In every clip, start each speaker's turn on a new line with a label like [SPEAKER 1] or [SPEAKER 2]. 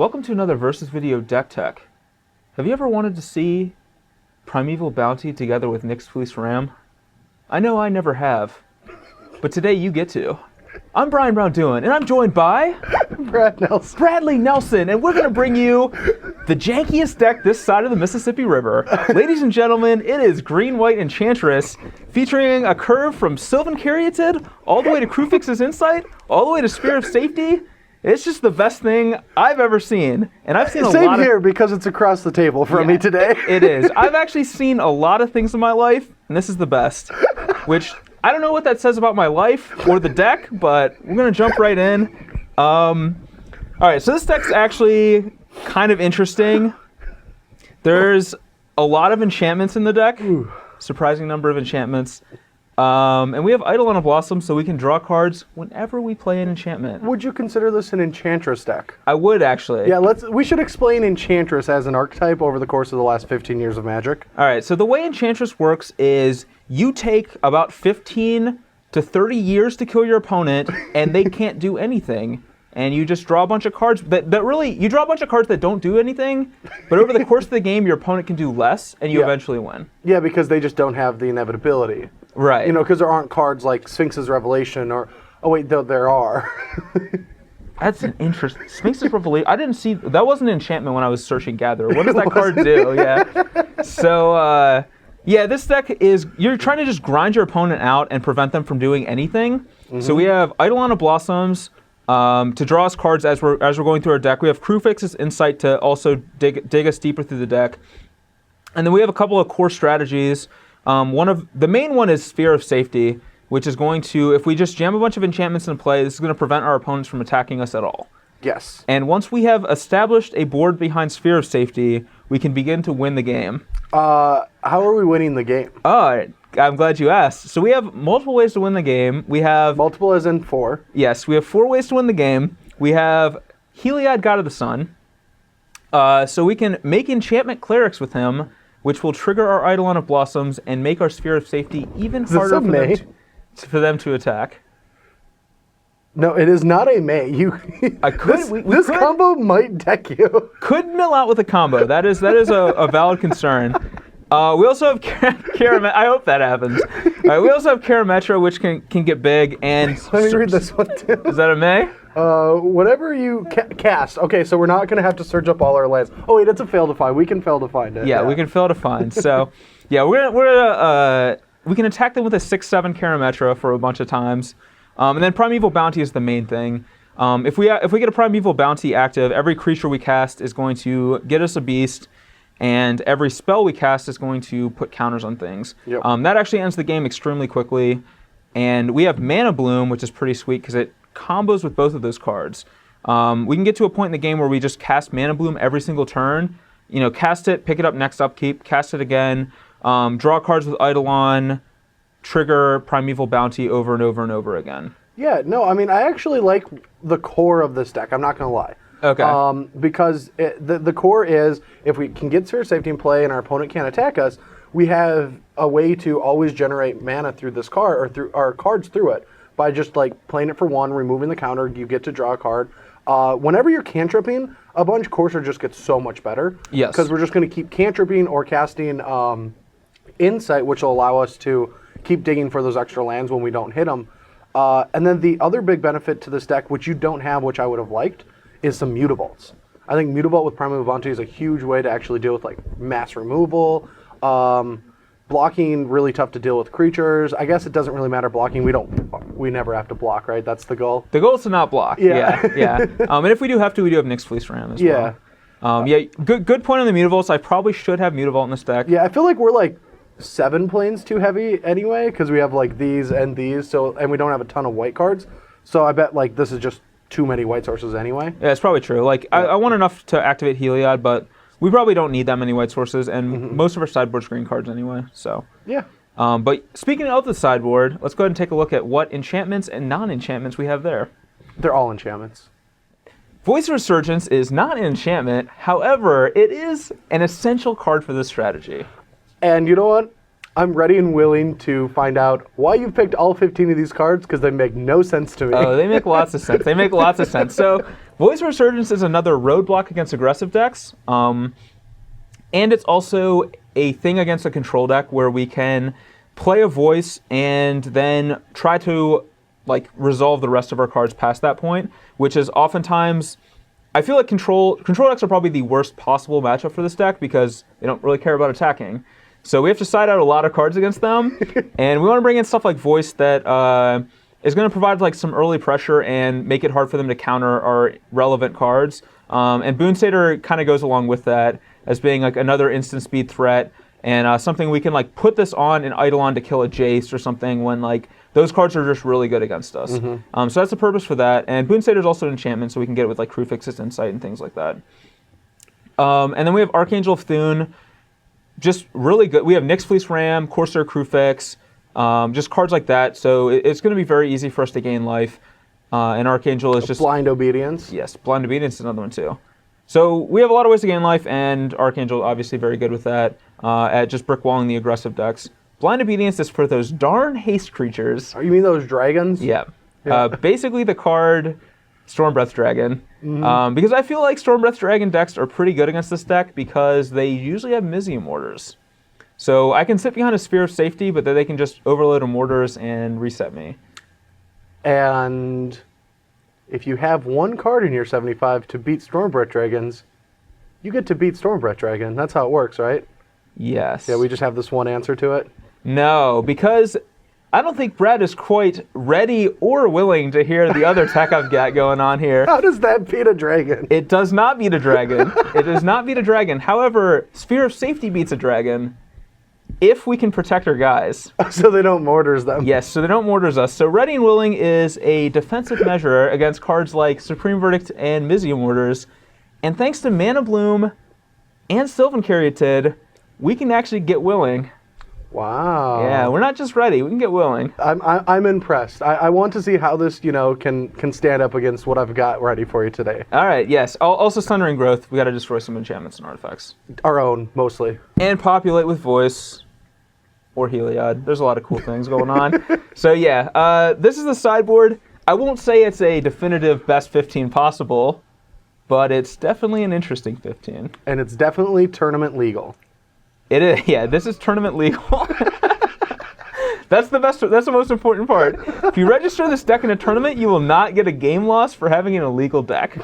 [SPEAKER 1] Welcome to another Versus Video Deck Tech. Have you ever wanted to see Primeval Bounty together with Nyx Fleece Ram? I know I never have, but today you get to. I'm Brian Braun-Duin, and I'm joined by... Bradley Nelson, and we're going to bring you the jankiest deck this side of the Mississippi River. Ladies and gentlemen, it is Green-White Enchantress, featuring a curve from Sylvan Caryatid, all the way to Crewfix's Insight, all the way to Spear of Safety. It's just the best thing I've ever seen, and I've seen a lot of...
[SPEAKER 2] Same here, because it's across the table from me today.
[SPEAKER 1] It is. I've actually seen a lot of things in my life, and this is the best, which I don't know what that says about my life or the deck, but we're going to jump right in. All right, so this deck's actually kind of interesting. There's a lot of enchantments in the deck, surprising number of enchantments. And we have Eidolon of Blossom, so we can draw cards whenever we play an enchantment.
[SPEAKER 2] Would you consider this an Enchantress deck?
[SPEAKER 1] I would, actually.
[SPEAKER 2] Yeah, we should explain Enchantress as an archetype over the course of the last 15 years of Magic.
[SPEAKER 1] All right, so the way Enchantress works is you take about 15 to 30 years to kill your opponent, and they can't do anything. And you just draw a bunch of cards that really, you draw a bunch of cards that don't do anything, but over the course of the game, your opponent can do less, and you eventually win.
[SPEAKER 2] Yeah, because they just don't have the inevitability.
[SPEAKER 1] Right.
[SPEAKER 2] You know, because there aren't cards like Sphinx's Revelation or, oh wait, though there are.
[SPEAKER 1] That's an interesting, Sphinx's Revelation, I didn't see, that wasn't an enchantment when I was searching Gatherer. What does that card do? Yeah. So, yeah, this deck is, you're trying to just grind your opponent out and prevent them from doing anything. Mm-hmm. So we have Eidolon of Blossoms, to draw us cards as we're going through our deck. We have Crewfix's Insight to also dig us deeper through the deck. And then we have a couple of core strategies. The main one is Sphere of Safety, which is going to, if we just jam a bunch of enchantments in play, this is going to prevent our opponents from attacking us at all.
[SPEAKER 2] Yes.
[SPEAKER 1] And once we have established a board behind Sphere of Safety, we can begin to win the game.
[SPEAKER 2] How are we winning the game?
[SPEAKER 1] Oh, I'm glad you asked. So we have multiple ways to win the game. We have...
[SPEAKER 2] Multiple as in 4.
[SPEAKER 1] Yes, we have 4 ways to win the game. We have Heliod, God of the Sun. So we can make enchantment clerics with him, which will trigger our Eidolon of Blossoms and make our Sphere of Safety even harder for them to attack.
[SPEAKER 2] No, it is not a May. This combo might deck you.
[SPEAKER 1] Could mill out with a combo. That is a valid concern. We also have Karametra. I hope that happens. We also have Karametra, which can get big. And
[SPEAKER 2] let me read this one too.
[SPEAKER 1] Is that a May?
[SPEAKER 2] Whatever you cast. Okay, so we're not going to have to search up all our lands. Oh wait, it's a fail to find. We can fail to find it.
[SPEAKER 1] Yeah, we can fail to find. So, yeah, we can attack them with a 6/7 Karametra for a bunch of times, and then Primeval Bounty is the main thing. If we get a Primeval Bounty active, every creature we cast is going to get us a beast, and every spell we cast is going to put counters on things.
[SPEAKER 2] Yep.
[SPEAKER 1] That actually ends the game extremely quickly, and we have Mana Bloom, which is pretty sweet because it combos with both of those cards. We can get to a point in the game where we just cast Mana Bloom every single turn. You know, cast it, pick it up next upkeep, cast it again, draw cards with Eidolon, trigger Primeval Bounty over and over and over again.
[SPEAKER 2] Yeah, no, I mean, I actually like the core of this deck. I'm not going to lie.
[SPEAKER 1] Okay.
[SPEAKER 2] Because the core is, if we can get Sphere of Safety in play and our opponent can't attack us, we have a way to always generate mana through this card, or through our cards through it, by just like playing it for 1, removing the counter, you get to draw a card. Whenever you're cantripping a bunch, Courser just gets so much better.
[SPEAKER 1] Yes.
[SPEAKER 2] Because we're just going to keep cantripping or casting Insight, which will allow us to keep digging for those extra lands when we don't hit them. And then the other big benefit to this deck, which you don't have, which I would have liked, is some Mutavaults. I think Mutavault with Primeval Bounty is a huge way to actually deal with like mass removal. Blocking, really tough to deal with creatures. I guess it doesn't really matter blocking. We never have to block, right? That's the goal.
[SPEAKER 1] The goal is to not block. Yeah. And if we do have to, we do have Nyx Fleece Ram as well. Good point on the Mutavaults. I probably should have Mutavault in this deck.
[SPEAKER 2] Yeah, I feel like we're like 7 planes too heavy anyway, because we have like these and these, and we don't have a ton of white cards. So I bet like this is just too many white sources anyway.
[SPEAKER 1] Yeah, it's probably true. Like I want enough to activate Heliod, but we probably don't need that many white sources, and most of our sideboard's green cards anyway. So
[SPEAKER 2] yeah.
[SPEAKER 1] But speaking of the sideboard, let's go ahead and take a look at what enchantments and non-enchantments we have there.
[SPEAKER 2] They're all enchantments.
[SPEAKER 1] Voice of Resurgence is not an enchantment. However, it is an essential card for this strategy.
[SPEAKER 2] And you know what? I'm ready and willing to find out why you picked all 15 of these cards, because they make no sense to me.
[SPEAKER 1] Oh, they make lots of sense. They make lots of sense. So, Voice of Resurgence is another roadblock against aggressive decks. And it's also a thing against a control deck where we can play a Voice and then try to like resolve the rest of our cards past that point, which is oftentimes... I feel like control decks are probably the worst possible matchup for this deck because they don't really care about attacking. So we have to side out a lot of cards against them, and we want to bring in stuff like Voice that is going to provide like some early pressure and make it hard for them to counter our relevant cards. And Boon Satyr kind of goes along with that as being like another instant speed threat and something we can like put this on and Eidolon to kill a Jace or something when like those cards are just really good against us. So that's the purpose for that. And Boon Satyr is also an enchantment, so we can get it with like Crufix's Insight and things like that. And then we have Archangel of Thune, just really good. We have Nyx Fleece Ram, Corsair Crufix, just cards like that. So it's going to be very easy for us to gain life. And Archangel is just...
[SPEAKER 2] Blind Obedience.
[SPEAKER 1] Yes, Blind Obedience is another one too. So we have a lot of ways to gain life, and Archangel obviously very good with that at just brickwalling the aggressive decks. Blind Obedience is for those darn haste creatures.
[SPEAKER 2] Oh, you mean those dragons?
[SPEAKER 1] Yeah. Basically the card Stormbreath Dragon. Because I feel like Stormbreath Dragon decks are pretty good against this deck because they usually have Mizium Mortars. So I can sit behind a Sphere of Safety, but then they can just overload a Mortars and reset me.
[SPEAKER 2] And if you have one card in your 75 to beat Stormbreath Dragons, you get to beat Stormbreath Dragon. That's how it works, right?
[SPEAKER 1] Yes.
[SPEAKER 2] Yeah, we just have this one answer to it.
[SPEAKER 1] No, because I don't think Brad is quite ready or willing to hear the other tech I've got going on here.
[SPEAKER 2] How does that beat a dragon?
[SPEAKER 1] It does not beat a dragon. It does not beat a dragon. However, Sphere of Safety beats a dragon if we can protect our guys.
[SPEAKER 2] So they don't mortars them.
[SPEAKER 1] Yes, so they don't mortars us. So Ready and Willing is a defensive measure against cards like Supreme Verdict and Mizium Mortars. And thanks to Mana Bloom and Sylvan Caryatid, we can actually get willing.
[SPEAKER 2] Wow.
[SPEAKER 1] Yeah, we're not just ready. We can get willing.
[SPEAKER 2] I'm impressed. I want to see how this, can stand up against what I've got ready for you today.
[SPEAKER 1] All right, yes. Also Sundering Growth. We got to destroy some enchantments and artifacts.
[SPEAKER 2] Our own, mostly.
[SPEAKER 1] And populate with Voice or Heliod. There's a lot of cool things going on. So yeah, this is the sideboard. I won't say it's a definitive best 15 possible, but it's definitely an interesting 15.
[SPEAKER 2] And it's definitely tournament legal.
[SPEAKER 1] It is, yeah, this is tournament legal. That's the most important part. If you register this deck in a tournament, you will not get a game loss for having an illegal deck,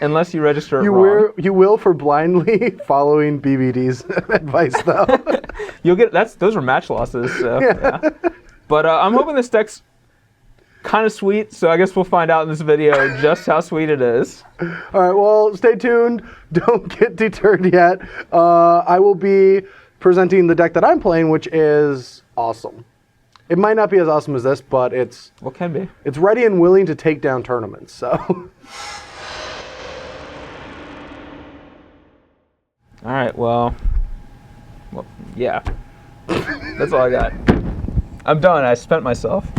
[SPEAKER 1] unless you register it wrong.
[SPEAKER 2] You will for blindly following BBD's advice, though.
[SPEAKER 1] You'll get those are match losses. So, yeah. But I'm hoping this deck's kind of sweet, so I guess we'll find out in this video just how sweet it is.
[SPEAKER 2] All right, well, stay tuned. Don't get deterred yet. I will be presenting the deck that I'm playing, which is awesome. It might not be as awesome as this, but it's...
[SPEAKER 1] What can be?
[SPEAKER 2] It's ready and willing to take down tournaments, so...
[SPEAKER 1] All right, well, yeah. That's all I got. I'm done. I spent myself.